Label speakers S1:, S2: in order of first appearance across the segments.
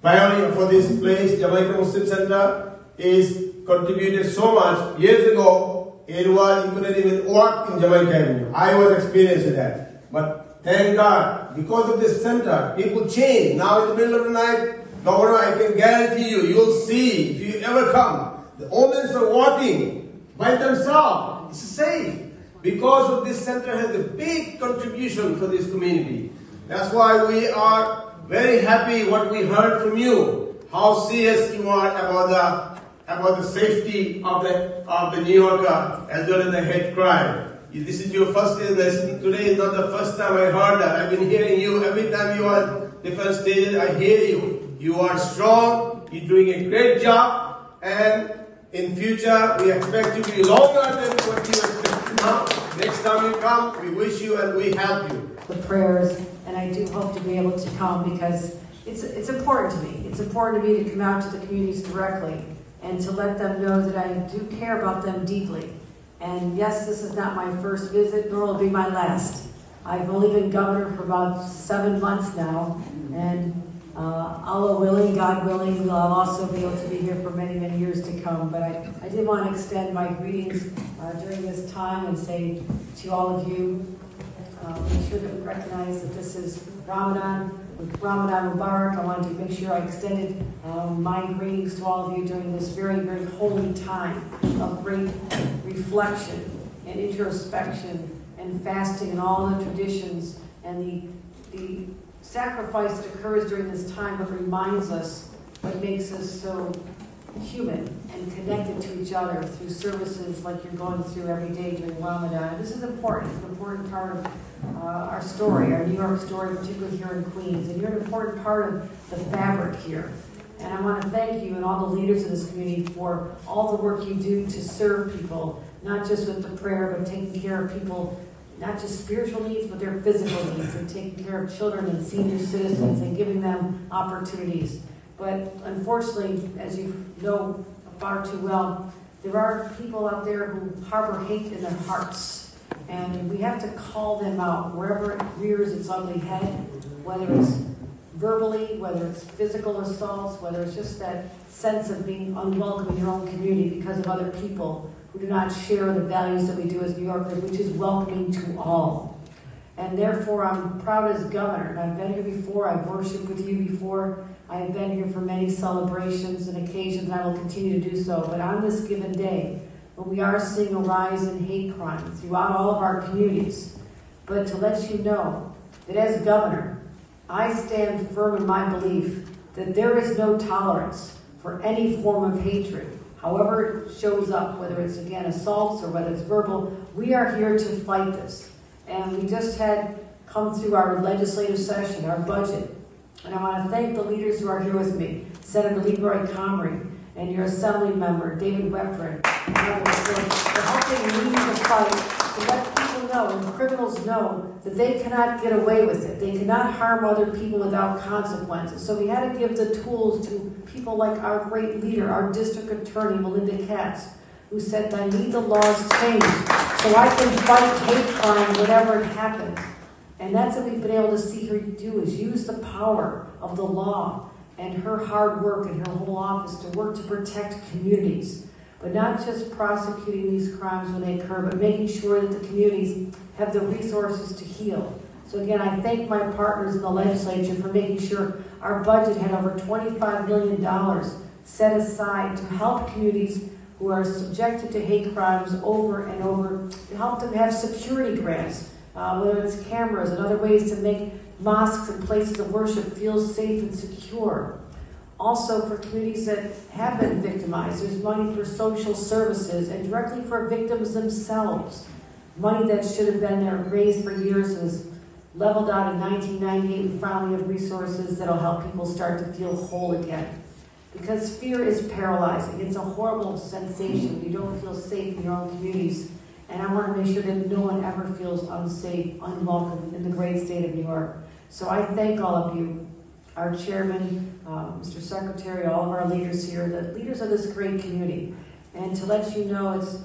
S1: pioneer for this place, Jamaica Muslim Center, is contributed so much. Years ago, it was, you couldn't even walk in Jamaica Avenue. I was experiencing that. But thank God, because of this center, people change. Now in the middle of the night, Governor, I can guarantee you, you'll see, if you ever come, the omens are walking by themselves. It's safe. Because of this center has a big contribution for this community. That's why we are very happy what we heard from you, how serious you are about the safety of the New Yorker as well as the hate crime. This is your first lesson. Today is not the first time I heard that. I've been hearing you every time you are on different stages. I hear you. You are strong. You're doing a great job. And in future, we expect you to be longer than what you expect now. Next time you come, we wish you and we help you.
S2: The prayers, and I do hope to be able to come because it's important to me. It's important to me to come out to the communities directly and to let them know that I do care about them deeply. And yes, this is not my first visit, nor will it be my last. I've only been governor for about 7 months now, and Allah willing, God willing, I'll also be able to be here for many, many years to come. But I did want to extend my greetings during this time and say to all of you, make sure that we recognize that this is Ramadan. With Ramadan Mubarak, I wanted to make sure I extended my greetings to all of you during this very, very holy time of great reflection and introspection and fasting and all the traditions and the sacrifice that occurs during this time that reminds us what makes us so human and connected to each other through services like you're going through every day during Ramadan. This is important. It's an important part of our story, our New York story, particularly here in Queens. And you're an important part of the fabric here. And I want to thank you and all the leaders of this community for all the work you do to serve people, not just with the prayer, but taking care of people, not just spiritual needs, but their physical needs, and taking care of children and senior citizens and giving them opportunities. But unfortunately, as you know far too well, there are people out there who harbor hate in their hearts. And we have to call them out wherever it rears its ugly head, whether it's verbally, whether it's physical assaults, whether it's just that sense of being unwelcome in your own community because of other people who do not share the values that we do as New Yorkers, which is welcoming to all. And therefore, I'm proud as governor, and I've been here before, I've worshiped with you before, I have been here for many celebrations and occasions, and I will continue to do so. But on this given day, when we are seeing a rise in hate crime throughout all of our communities, but to let you know that as governor, I stand firm in my belief that there is no tolerance for any form of hatred, however it shows up, whether it's, again, assaults or whether it's verbal. We are here to fight this. And we just had come through our legislative session, our budget. And I want to thank the leaders who are here with me, Senator Leroy Comrie and your Assembly member, David Weprin, for helping lead the fight to let people know and criminals know that they cannot get away with it. They cannot harm other people without consequences. So we had to give the tools to people like our great leader, our District Attorney Melinda Katz, who said, I need the laws changed so I can fight hate crime whenever it happens. And that's what we've been able to see her do, is use the power of the law and her hard work and her whole office to work to protect communities. But not just prosecuting these crimes when they occur, but making sure that the communities have the resources to heal. So again, I thank my partners in the legislature for making sure our budget had over $25 million set aside to help communities who are subjected to hate crimes over and over, to help them have security grants, whether it's cameras and other ways to make mosques and places of worship feel safe and secure. Also, for communities that have been victimized, there's money for social services and directly for victims themselves. Money that should have been there, raised for years, was leveled out in 1998. We finally have resources that'll help people start to feel whole again. Because fear is paralyzing. It's a horrible sensation. You don't feel safe in your own communities. And I want to make sure that no one ever feels unsafe, unwelcome in the great state of New York. So I thank all of you, our chairman, Mr. Secretary, all of our leaders here, the leaders of this great community. And to let you know, it's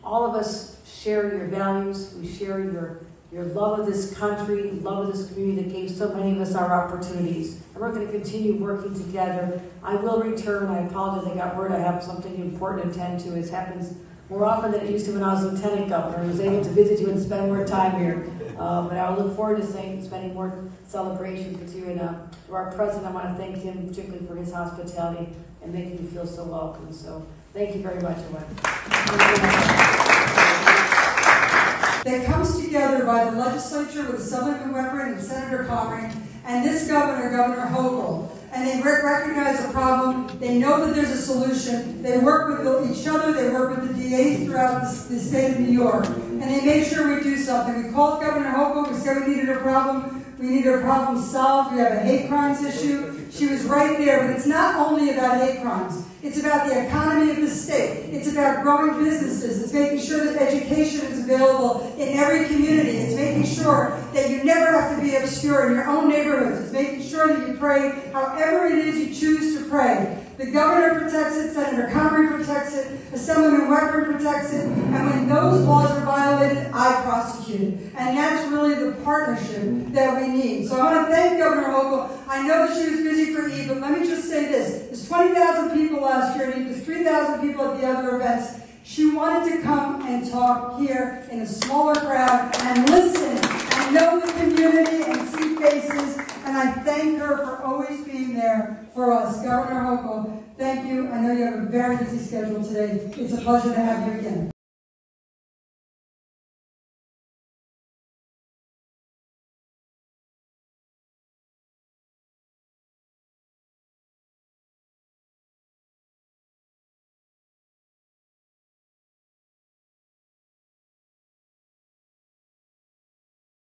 S2: all of us share your values, we share your your love of this country, love of this community that gave so many of us our opportunities. And we're going to continue working together. I will return. I apologize. I got word I have something important to attend to. It happens more often than it used to when I was Lieutenant Governor. I was able to visit you and spend more time here. But I will look forward to spending more celebrations with you. And to our President, I want to thank him particularly for his hospitality and making you feel so welcome. So thank you very much,
S3: That comes together by the legislature with Assemblyman Weprin and Senator Comrie and this governor, Governor Hokcul. And they recognize a problem. They know that there's a solution. They work with each other. They work with the DAs throughout the state of New York. And they make sure we do something. We called Governor Hokcul. We said we needed a problem. We needed a problem solved. We have a hate crimes issue. She was right there. But it's not only about hate crimes. It's about the economy of the state. It's about growing businesses. It's making sure that education is available in every community. It's making sure that you never have to be obscure in your own neighborhoods. It's making sure that you pray however it is you choose to pray. The governor protects it, Senator Comrie protects it, Assemblyman Weprin protects it, and when those laws are violated, I prosecute it. And that's really the partnership that we need. So I want to thank Governor Hokcul. I know that she was busy for Eid, but let me just say this. There's 20,000 people last year at Eid. There's 3,000 people at the other events. She wanted to come and talk here in a smaller crowd and listen and know the community and see faces. And I thank her for always being there for us. Governor Hokcul, thank you. I know you have a very busy schedule today. It's a pleasure to have you again.